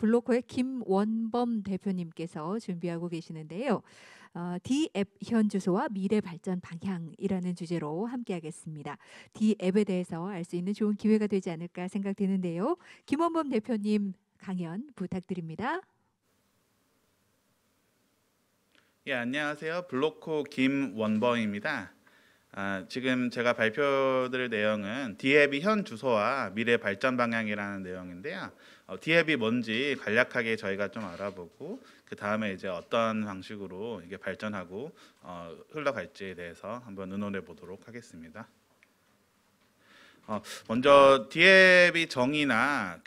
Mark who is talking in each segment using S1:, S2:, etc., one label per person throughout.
S1: 블로커의 김원범 대표님께서 준비하고 계시는데요. D앱 현 주소와 미래 발전 방향이라는 주제로 함께하겠습니다. D앱에 대해서 알 수 있는 좋은 기회가 되지 않을까 생각되는데요. 김원범 대표님 강연 부탁드립니다.
S2: 예, 안녕하세요. 블로코 김원범입니다. 지금 제가 발표드릴 내용은 D앱이 현 주소와 미래 발전 방향이라는 내용인데요. D앱이 뭔지 간략하게 저희가 좀 알아보고 그 다음에 이제 어떤 방식으로 이게 발전하고 흘러갈지에 대해서 한번 의논해 보도록 하겠습니다. 먼저 D앱이 정의나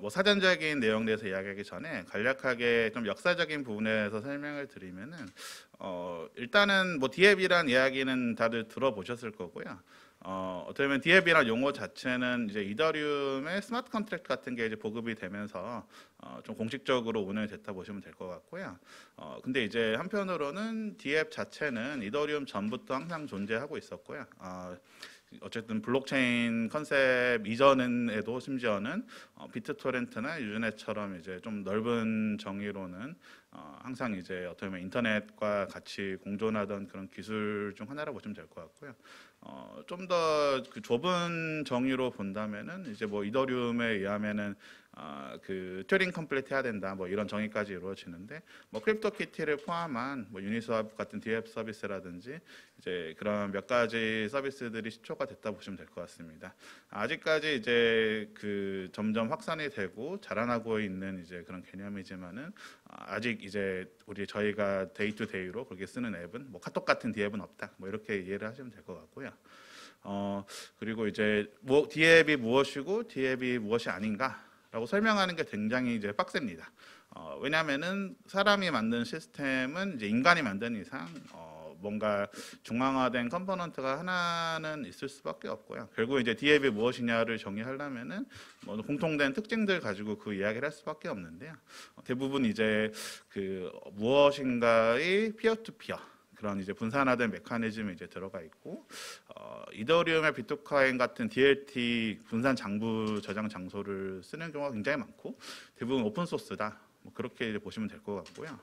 S2: 뭐 사전적인 내용에 대해서 이야기하기 전에 간략하게 좀 역사적인 부분에서 설명을 드리면은 일단은 뭐 D앱이란 이야기는 다들 들어보셨을 거고요. 어떻게 보면 D앱이란 용어 자체는 이제 이더리움의 스마트 컨트랙트 같은 게 이제 보급이 되면서 좀 공식적으로 운영이 됐다 보시면 될 것 같고요. 근데 이제 한편으로는 D앱 자체는 이더리움 전부터 항상 존재하고 있었고요. 어쨌든 블록체인 컨셉 이전에도 심지어는 비트토렌트나 유즈넷처럼 이제 좀 넓은 정의로는 항상 이제 어떻게 보면 인터넷과 같이 공존하던 그런 기술 중 하나라고 보시면 될 것 같고요. 좀 더 그 좁은 정의로 본다면은 이제 뭐 이더리움에 의하면은 그 튜링 컴플리트 해야 된다 뭐 이런 정의까지 이루어지는데 뭐 크립토키티를 포함한 뭐 유니스왑 같은 D앱 서비스라든지 이제 그런 몇 가지 서비스들이 시초가 됐다 보시면 될 것 같습니다. 아직까지 이제 그 점점 확산이 되고 자라나고 있는 이제 그런 개념이지만은 아직 이제 저희가 데이 투 데이로 그렇게 쓰는 앱은 뭐 카톡 같은 D앱은 없다 뭐 이렇게 이해를 하시면 될 것 같고요. 그리고 이제 뭐 D앱이 무엇이고 D앱이 무엇이 아닌가라고 설명하는 게 굉장히 이제 빡셉니다. 왜냐하면은 사람이 만든 시스템은 이제 인간이 만든 이상 뭔가 중앙화된 컴포넌트가 하나는 있을 수밖에 없고요. 결국 이제 D앱이 무엇이냐를 정의하려면은 뭐 공통된 특징들 가지고 그 이야기를 할 수밖에 없는데요. 대부분 이제 그 무엇인가의 피어 투 피어 그런 이제 분산화된 메커니즘이 이제 들어가 있고 이더리움의 비트코인 같은 DLT 분산 장부 저장 장소를 쓰는 경우가 굉장히 많고 대부분 오픈 소스다. 뭐 그렇게 이제 보시면 될 것 같고요.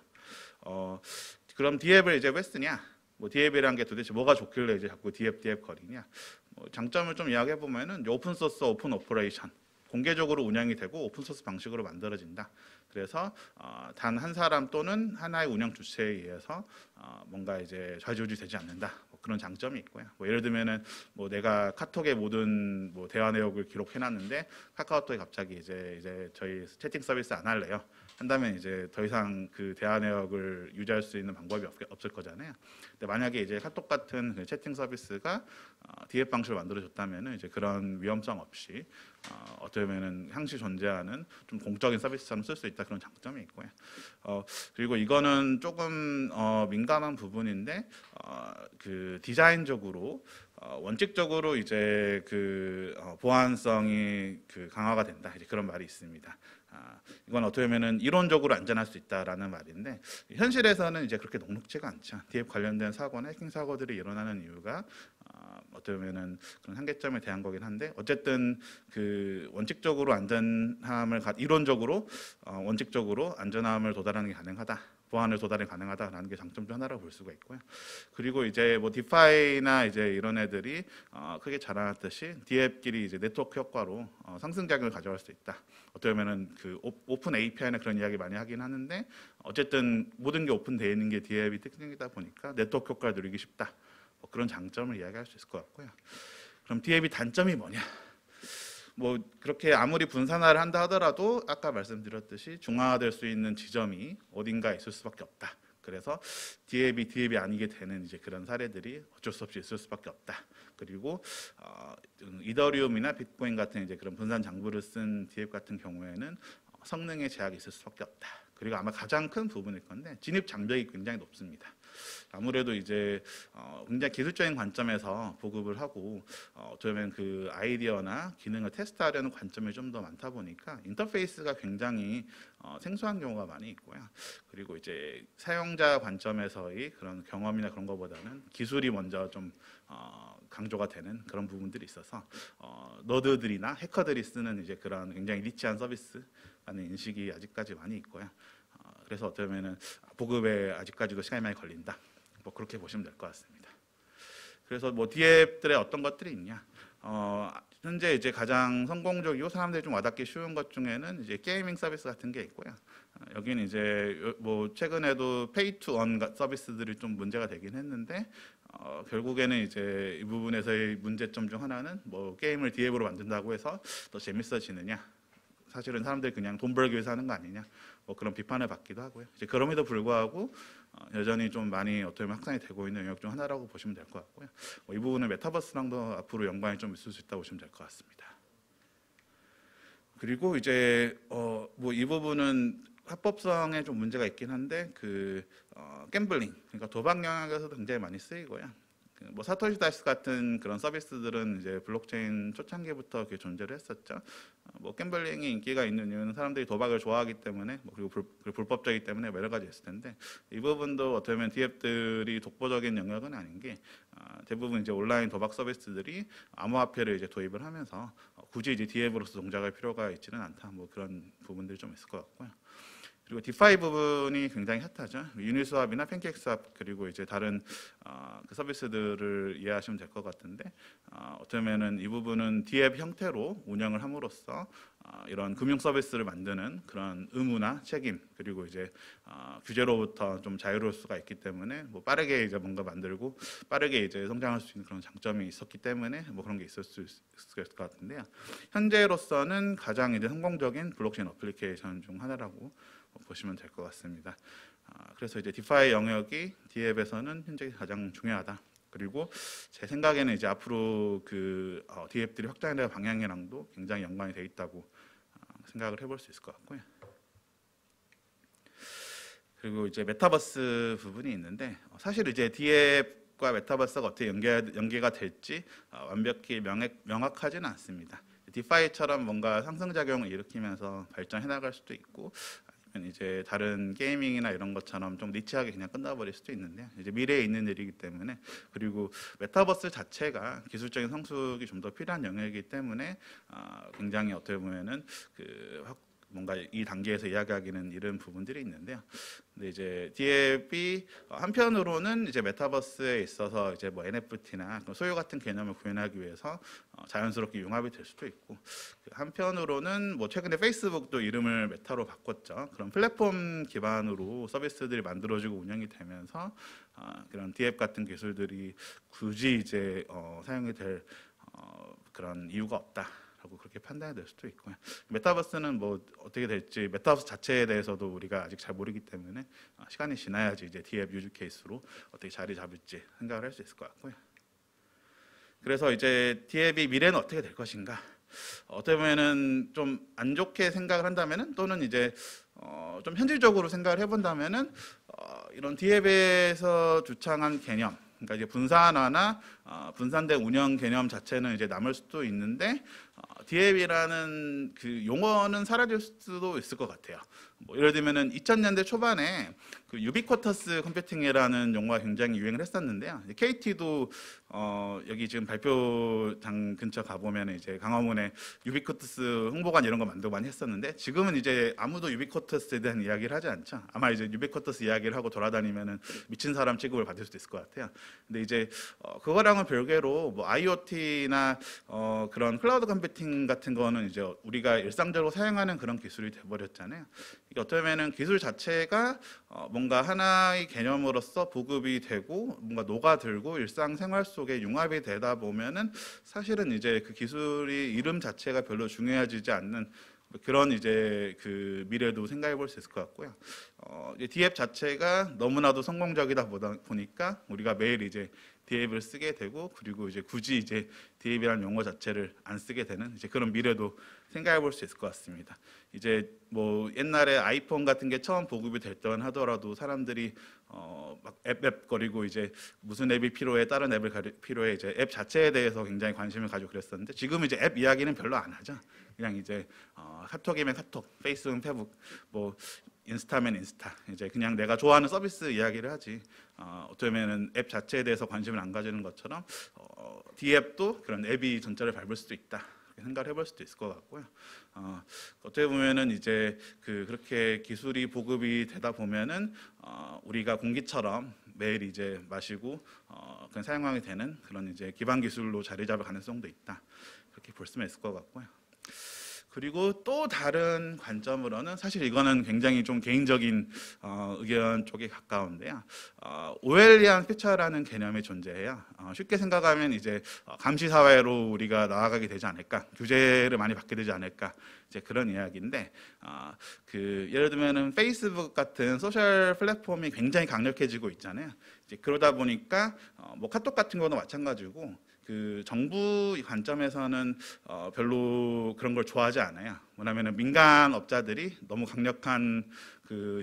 S2: 그럼 D앱을 이제 왜 쓰냐? 뭐 D앱이란 게 도대체 뭐가 좋길래 이제 자꾸 D앱 거리냐? 뭐 장점을 좀 이야기해 보면은 오픈 소스, 오픈 오퍼레이션 공개적으로 운영이 되고 오픈 소스 방식으로 만들어진다. 그래서 단 한 사람 또는 하나의 운영 주체에 의해서 뭔가 이제 좌지우지되지 않는다. 뭐 그런 장점이 있고요. 뭐 예를 들면은 뭐 내가 카톡의 모든 뭐 대화 내역을 기록해놨는데 카카오톡이 갑자기 이제 저희 채팅 서비스 안 할래요. 한다면 이제 더 이상 그 대화 내역을 유지할 수 있는 방법이 없을 거잖아요. 근데 만약에 이제 카톡 같은 그 채팅 서비스가 D앱 방식을 만들어줬다면은 이제 그런 위험성 없이 어떻게 보면은 항시 존재하는 좀 공적인 서비스처럼 쓸 수 있다 그런 장점이 있고요. 그리고 이거는 조금 민감한 부분인데 그 디자인적으로 원칙적으로 이제 그 보안성이 그 강화가 된다 이제 그런 말이 있습니다. 이건 어떻게 보면은 이론적으로 안전할 수 있다라는 말인데 현실에서는 이제 그렇게 녹록지가 않죠. D앱 관련된 사고나 해킹 사고들이 일어나는 이유가 어떻게 보면은 그런 한계점에 대한 거긴 한데 어쨌든 그 원칙적으로 안전함을 이론적으로 원칙적으로 안전함을 도달하는 게 가능하다. 보안을 도달이 가능하다라는 게 장점 중 하나라고 볼 수가 있고요. 그리고 이제 뭐 디파이나 이제 이런 애들이 크게 자라났듯이 D앱끼리 이제 네트워크 효과로 상승작용을 가져갈 수 있다. 어떻게 보면은 그 오픈 API나 그런 이야기 많이 하긴 하는데 어쨌든 모든 게 오픈되어 있는 게 D앱이 특징이다 보니까 네트워크 효과를 누리기 쉽다. 뭐 그런 장점을 이야기할 수 있을 것 같고요. 그럼 D앱이 단점이 뭐냐? 뭐 그렇게 아무리 분산화를 한다 하더라도 아까 말씀드렸듯이 중화화될 수 있는 지점이 어딘가 있을 수밖에 없다. 그래서 D앱이 아니게 되는 이제 그런 사례들이 어쩔 수 없이 있을 수밖에 없다. 그리고 이더리움이나 비트코인 같은 이제 그런 분산 장부를 쓴 D앱 같은 경우에는 성능에 제약이 있을 수밖에 없다. 그리고 아마 가장 큰 부분일 건데 진입 장벽이 굉장히 높습니다. 아무래도 이제 굉장히 기술적인 관점에서 보급을 하고 어쩌면 그 아이디어나 기능을 테스트하려는 관점이 좀 더 많다 보니까 인터페이스가 굉장히 생소한 경우가 많이 있고요. 그리고 이제 사용자 관점에서의 그런 경험이나 그런 것보다는 기술이 먼저 좀 강조가 되는 그런 부분들이 있어서 너드들이나 해커들이 쓰는 이제 그런 굉장히 니치한 서비스라는 인식이 아직까지 많이 있고요. 그래서 어쩌면은 보급에 아직까지도 시간이 많이 걸린다. 뭐 그렇게 보시면 될 것 같습니다. 그래서 뭐 D앱들의 어떤 것들이 있냐? 현재 이제 가장 성공적이고 사람들이 좀 와닿기 쉬운 것 중에는 이제 게이밍 서비스 같은 게 있고요. 여기는 이제 뭐 최근에도 페이 투 원 서비스들이 좀 문제가 되긴 했는데 결국에는 이제 이 부분에서의 문제점 중 하나는 뭐 게임을 D앱으로 만든다고 해서 더 재밌어지느냐? 사실은 사람들이 그냥 돈 벌기 위해서 하는 거 아니냐? 뭐 그런 비판을 받기도 하고요. 이제 그럼에도 불구하고 여전히 좀 많이 어떻게 보면 확산이 되고 있는 영역 중 하나라고 보시면 될 것 같고요. 이 부분은 메타버스랑도 앞으로 연관이 좀 있을 수 있다고 보시면 될 것 같습니다. 그리고 이제 뭐 이 부분은 합법성에 좀 문제가 있긴 한데 그 갬블링, 그러니까 도박 영역에서도 굉장히 많이 쓰이고요. 뭐 사토시 다이스 같은 그런 서비스들은 이제 블록체인 초창기부터 존재를 했었죠. 뭐 갬블링이 인기가 있는 이유는 사람들이 도박을 좋아하기 때문에 뭐 그리고 불법적이기 때문에 여러 가지 있을 텐데 이 부분도 어떻게 보면 D앱들이 독보적인 영역은 아닌 게 대부분 이제 온라인 도박 서비스들이 암호화폐를 이제 도입을 하면서 굳이 이제 D앱으로서 동작할 필요가 있지는 않다. 뭐 그런 부분들이 좀 있을 것 같고요. 그리고 디파이 부분이 굉장히 핫하죠. 유니스왑이나 팬케이크스왑 그리고 이제 다른 그 서비스들을 이해하시면 될 것 같은데 어쩌면은 이 부분은 D앱 형태로 운영을 함으로써 이런 금융 서비스를 만드는 그런 의무나 책임 그리고 이제 규제로부터 좀 자유로울 수가 있기 때문에 뭐 빠르게 이제 뭔가 만들고 빠르게 이제 성장할 수 있는 그런 장점이 있었기 때문에 뭐 그런 게 있을 수 있을 것 같은데요. 현재로서는 가장 이제 성공적인 블록체인 어플리케이션 중 하나라고 보시면 될 것 같습니다. 그래서 이제 디파이 영역이 D앱에서는 현재 가장 중요하다. 그리고 제 생각에는 이제 앞으로 그 D앱들이 확장되는 방향이랑도 굉장히 연관이 돼 있다고 생각을 해볼 수 있을 것 같고요. 그리고 이제 메타버스 부분이 있는데 사실 이제 D앱과 메타버스가 어떻게 연계가 될지 완벽히 명확하지는 않습니다. 디파이처럼 뭔가 상승작용을 일으키면서 발전해 나갈 수도 있고 이제 다른 게이밍이나 이런 것처럼 좀 니치하게 그냥 끝나버릴 수도 있는데 이제 미래에 있는 일이기 때문에 그리고 메타버스 자체가 기술적인 성숙이 좀 더 필요한 영역이기 때문에 굉장히 어떻게 보면은 뭔가 이 단계에서 이야기하기는 이런 부분들이 있는데요. 근데 이제 D앱이 한편으로는 이제 메타버스에 있어서 이제 뭐 NFT나 소유 같은 개념을 구현하기 위해서 자연스럽게 융합이 될 수도 있고 한편으로는 뭐 최근에 페이스북도 이름을 메타로 바꿨죠. 그런 플랫폼 기반으로 서비스들이 만들어지고 운영이 되면서 그런 D앱 같은 기술들이 굳이 이제 사용이 될 그런 이유가 없다. 라고 그렇게 판단이 될 수도 있고요. 메타버스는 뭐 어떻게 될지 메타버스 자체에 대해서도 우리가 아직 잘 모르기 때문에 시간이 지나야지 이제 D앱 유즈 케이스로 어떻게 자리 잡을지 생각을 할 수 있을 것 같고요. 그래서 이제 D앱이 미래는 어떻게 될 것인가? 어떻게 보면은 좀 안 좋게 생각을 한다면은 또는 이제 좀 현실적으로 생각을 해본다면은 이런 D앱에서 주창한 개념, 그러니까 이제 분산화나 분산된 운영 개념 자체는 이제 남을 수도 있는데 D앱이라는 그 용어는 사라질 수도 있을 것 같아요. 뭐 예를 들면은 2000년대 초반에 그 유비쿼터스 컴퓨팅이라는 용어가 굉장히 유행을 했었는데요. KT도 여기 지금 발표장 근처 가보면 이제 강화문에 유비쿼터스 홍보관 이런 거 만들고 많이 했었는데 지금은 이제 아무도 유비쿼터스에 대한 이야기를 하지 않죠. 아마 이제 유비쿼터스 이야기를 하고 돌아다니면은 미친 사람 취급을 받을 수도 있을 것 같아요. 근데 이제 그거랑은 별개로 뭐 IoT나 그런 클라우드 컴퓨팅 같은 거는 이제 우리가 일상적으로 사용하는 그런 기술이 돼버렸잖아요. 이게 어떻게 보면은 기술 자체가 뭔가 하나의 개념으로서 보급이 되고 뭔가 녹아들고 일상생활 속에 융합이 되다 보면은 사실은 이제 그 기술이 이름 자체가 별로 중요해지지 않는 그런 이제 그 미래도 생각해 볼 수 있을 것 같고요. D앱 자체가 너무나도 성공적이다 보니까 우리가 매일 이제 D앱을 쓰게 되고, 그리고 이제 굳이 이제 D앱이라는 용어 자체를 안 쓰게 되는 이제 그런 미래도 생각해 볼 수 있을 것 같습니다. 이제 뭐 옛날에 아이폰 같은 게 처음 보급이 될 때만 하더라도 사람들이 막 앱 거리고 이제 무슨 앱이 필요해, 다른 앱을 필요해, 이제 앱 자체에 대해서 굉장히 관심을 가지고 그랬었는데, 지금 이제 앱 이야기는 별로 안 하죠. 그냥 이제 카톡이면 카톡, 페이스북은 페북, 뭐 인스타면 인스타, 이제 그냥 내가 좋아하는 서비스 이야기를 하지, 어쩌면은 앱 자체에 대해서 관심을 안 가지는 것처럼 D앱도 그런 앱이 전체를 밟을 수도 있다, 생각을 해볼 수도 있을 것 같고요. 어떻게 보면은 이제 그렇게 기술이 보급이 되다 보면은 우리가 공기처럼 매일 이제 마시고 그냥 사용하게 되는 그런 이제 기반 기술로 자리 잡을 가능성도 있다, 그렇게 볼 수는 있을 것 같고요. 그리고 또 다른 관점으로는, 사실 이거는 굉장히 좀 개인적인 의견 쪽에 가까운데요. 오웰리안 퓨처라는 개념이 존재해요. 쉽게 생각하면 이제 감시 사회로 우리가 나아가게 되지 않을까, 규제를 많이 받게 되지 않을까, 이제 그런 이야기인데, 예를 들면은 페이스북 같은 소셜 플랫폼이 굉장히 강력해지고 있잖아요. 이제 그러다 보니까 뭐 카톡 같은 거도 마찬가지고, 정부 관점에서는 별로 그런 걸 좋아하지 않아요. 뭐냐면은 민간 업자들이 너무 강력한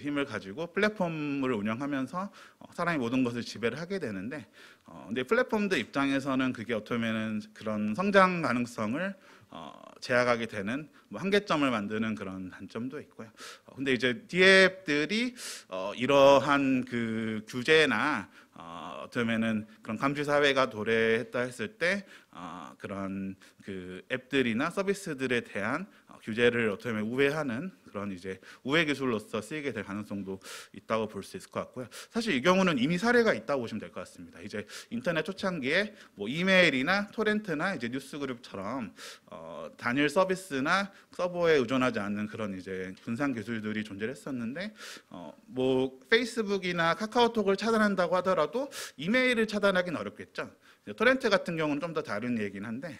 S2: 힘을 가지고 플랫폼을 운영하면서 사람이 모든 것을 지배를 하게 되는데, 근데 플랫폼들 입장에서는 그게 어떻게 보면은 그런 성장 가능성을 제약하게 되는 뭐 한계점을 만드는 그런 단점도 있고요. 근데 이제 D앱들이 이러한 규제나 어쩌면은 그런 감시 사회가 도래했다 했을 때 그런 앱들이나 서비스들에 대한 규제를 어떻게 보면 우회하는 그런 이제 우회 기술로서 쓰이게 될 가능성도 있다고 볼 수 있을 것 같고요. 사실 이 경우는 이미 사례가 있다고 보시면 될 것 같습니다. 이제 인터넷 초창기에 뭐 이메일이나 토렌트나 이제 뉴스그룹처럼 단일 서비스나 서버에 의존하지 않는 그런 이제 분산 기술들이 존재했었는데, 뭐 페이스북이나 카카오톡을 차단한다고 하더라도 이메일을 차단하기는 어렵겠죠. 토렌트 같은 경우는 좀 더 다른 얘기긴 한데,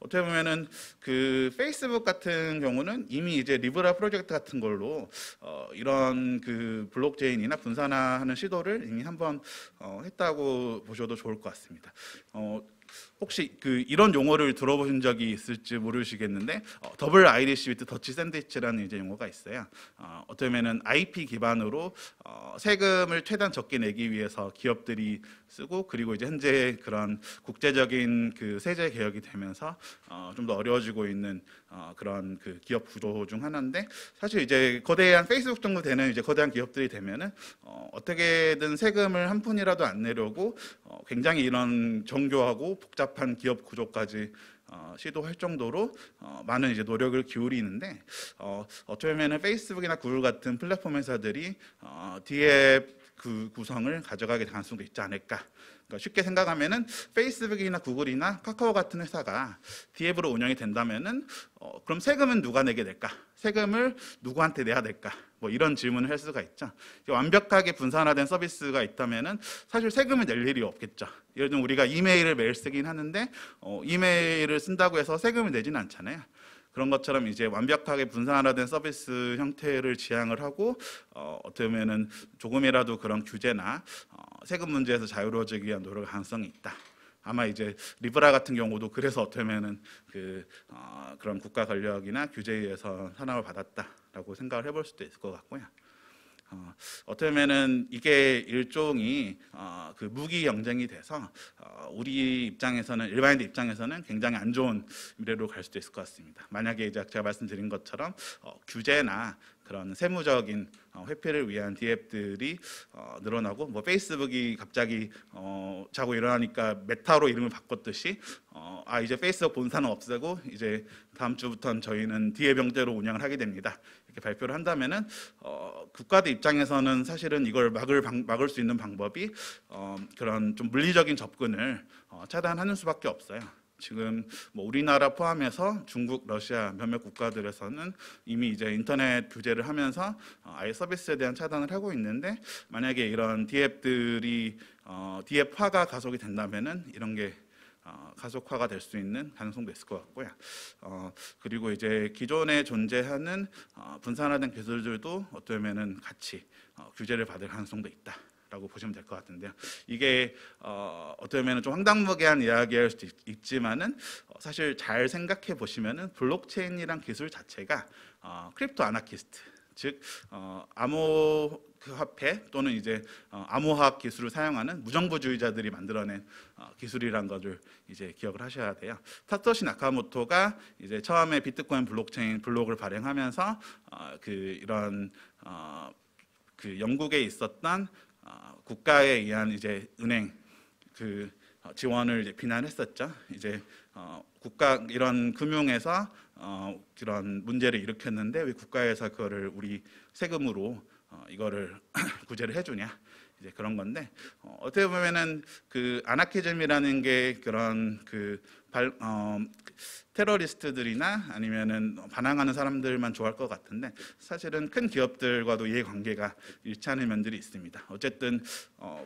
S2: 어떻게 보면은 페이스북 같은 경우는 이미 이제 리브라 프로젝트 같은 걸로 이런 블록체인이나 분산화하는 시도를 이미 한번 했다고 보셔도 좋을 것 같습니다. 혹시 이런 용어를 들어보신 적이 있을지 모르시겠는데, 더블 아이리시 위트 더치 샌드위치라는 이제 용어가 있어요. 어떻게 보면은 IP 기반으로 세금을 최대한 적게 내기 위해서 기업들이 쓰고, 그리고 이제 현재 그런 국제적인 세제 개혁이 되면서 좀 더 어려워지고 있는 그런 기업 구조 중 하나인데, 사실 이제 거대한 페이스북 정도 되는 이제 거대한 기업들이 되면은 어떻게든 세금을 한 푼이라도 안 내려고 굉장히 이런 정교하고 복잡한 기업 구조까지 시도할 정도로 많은 이제 노력을 기울이는데, 어떻게 보면은 페이스북이나 구글 같은 플랫폼 회사들이 D앱 구성을 가져가게 될 가능성도 있지 않을까. 그러니까 쉽게 생각하면은 페이스북이나 구글이나 카카오 같은 회사가 D앱으로 운영이 된다면은 그럼 세금은 누가 내게 될까? 세금을 누구한테 내야 될까? 뭐 이런 질문을 할 수가 있죠. 완벽하게 분산화된 서비스가 있다면은 사실 세금을 낼 일이 없겠죠. 예를 들면 우리가 이메일을 매일 쓰긴 하는데 이메일을 쓴다고 해서 세금을 내지는 않잖아요. 그런 것처럼 이제 완벽하게 분산화된 서비스 형태를 지향을 하고 어떻게 보면은 조금이라도 그런 규제나 세금 문제에서 자유로워지기 위한 노력의 가능성이 있다. 아마 이제 리브라 같은 경우도 그래서 어떻게 보면은 그런 국가 권력이나 규제에 의해서 탄압을 받았다라고 생각을 해볼 수도 있을 것 같고요. 어떻게 보면은 이게 일종의 무기 경쟁이 돼서 우리 입장에서는, 일반인들 입장에서는 굉장히 안 좋은 미래로 갈 수도 있을 것 같습니다. 만약에 이제 제가 말씀드린 것처럼 규제나 그런 세무적인 회피를 위한 D앱들이 늘어나고, 뭐 페이스북이 갑자기 자고 일어나니까 메타로 이름을 바꿨듯이 이제 페이스북 본사는 없애고 이제 다음 주부터는 저희는 D앱 형태로 운영을 하게 됩니다, 이렇게 발표를 한다면은 국가들 입장에서는 사실은 이걸 막을 수 있는 방법이 그런 좀 물리적인 접근을 차단하는 수밖에 없어요. 지금 뭐 우리나라 포함해서 중국, 러시아 몇몇 국가들에서는 이미 이제 인터넷 규제를 하면서 아예 서비스에 대한 차단을 하고 있는데, 만약에 이런 D앱들이 D앱화가 가속이 된다면은 이런 게 가속화가 될 수 있는 가능성도 있을 것 같고요. 그리고 이제 기존에 존재하는 분산화된 기술들도 어떻게 보면은 같이 규제를 받을 가능성도 있다. 라고 보시면 될 것 같은데요. 이게 어떻게 보면 좀 황당무계한 이야기일 수도 있지만은 사실 잘 생각해 보시면은 블록체인이란 기술 자체가 크립토 아나키스트, 즉 암호화폐 또는 이제 암호화학 기술을 사용하는 무정부주의자들이 만들어낸 기술이란 것을 이제 기억을 하셔야 돼요. 사토시 나카모토가 이제 처음에 비트코인 블록체인 블록을 발행하면서 이런 그 영국에 있었던 국가에 의한 이제 은행 지원을 이제 비난했었죠. 이제 국가 이런 금융에서 그런 문제를 일으켰는데 왜 국가에서 그거를 우리 세금으로 이거를 구제를 해주냐, 이제 그런 건데 어떻게 보면은 그 아나키즘이라는 게 그런 테러리스트들이나 아니면은 반항하는 사람들만 좋아할 것 같은데 사실은 큰 기업들과도 이해관계가 일치하는 면들이 있습니다. 어쨌든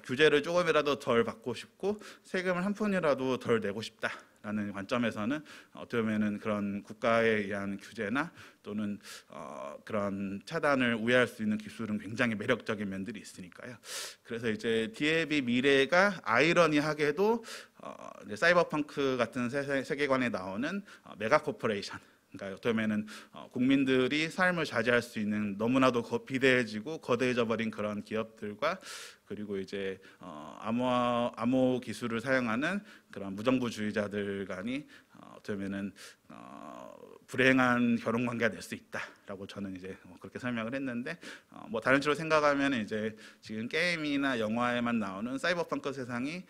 S2: 규제를 조금이라도 덜 받고 싶고 세금을 한 푼이라도 덜 내고 싶다라는 관점에서는 어떻게 보면은 그런 국가에 의한 규제나 또는 그런 차단을 우회할 수 있는 기술은 굉장히 매력적인 면들이 있으니까요. 그래서 이제 디앱이 미래가 아이러니하게도 이제 사이버펑크 같은 세계관에 나오는 메가 코퍼레이션, 그러니까 어떻게 보면은 국민들이 삶을 자제할 수 있는 너무나도 비대해지고 거대해져 버린 그런 기업들과 그리고 이제 암호 기술을 사용하는 그런 무정부주의자들 간이 어떻게 보면은 불행한 결혼 관계가 될 수 있다라고 저는 이제 그렇게 설명을 했는데 뭐 다른 식으로 생각하면 이제 지금 게임이나 영화에만 나오는 사이버펑크 세상이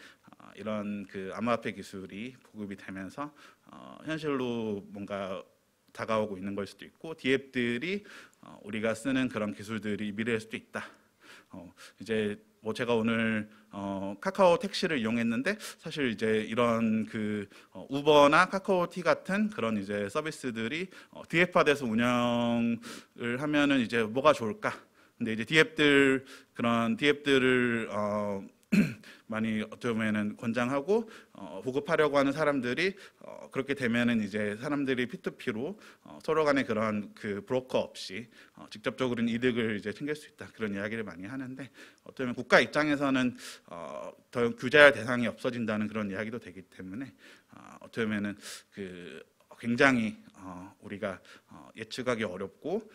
S2: 이런 그 암호화폐 기술이 보급이 되면서 현실로 뭔가 다가오고 있는 걸 수도 있고 디앱들이 우리가 쓰는 그런 기술들이 미래일 수도 있다. 이제 뭐 제가 오늘 카카오 택시를 이용했는데 사실 이제 이런 우버나 카카오티 같은 그런 이제 서비스들이 디앱화돼서 운영을 하면은 이제 뭐가 좋을까? 근데 이제 그런 디앱들을 많이 어떻게 보면은 권장하고 보급하려고 하는 사람들이 그렇게 되면은 이제 사람들이 P2P로 서로 간에 그런 브로커 없이 직접적으로는 이득을 이제 챙길 수 있다, 그런 이야기를 많이 하는데 어떻게 보면 국가 입장에서는 더 규제할 대상이 없어진다는 그런 이야기도 되기 때문에 어떻게 보면은 굉장히 우리가 예측하기 어렵고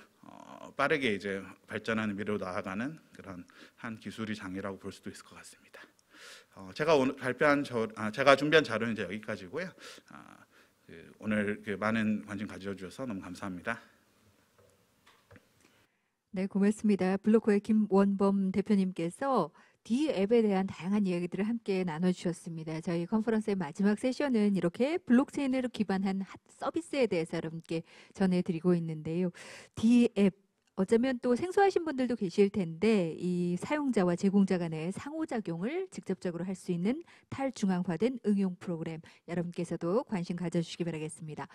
S2: 빠르게 이제 발전하는 미래로 나아가는 그런 한 기술이 장이라고 볼 수도 있을 것 같습니다. 제가 오늘 제가 준비한 자료는 이제 여기까지고요. 오늘 많은 관심 가져주셔서 너무 감사합니다.
S1: 네, 고맙습니다. 블로커의 김원범 대표님께서 D앱에 대한 다양한 이야기들을 함께 나눠주셨습니다. 저희 컨퍼런스의 마지막 세션은 이렇게 블록체인으로 기반한 핫 서비스에 대해서 여러분께 전해드리고 있는데요. D앱, 어쩌면 또 생소하신 분들도 계실 텐데 이 사용자와 제공자 간의 상호작용을 직접적으로 할 수 있는 탈중앙화된 응용 프로그램, 여러분께서도 관심 가져주시기 바라겠습니다.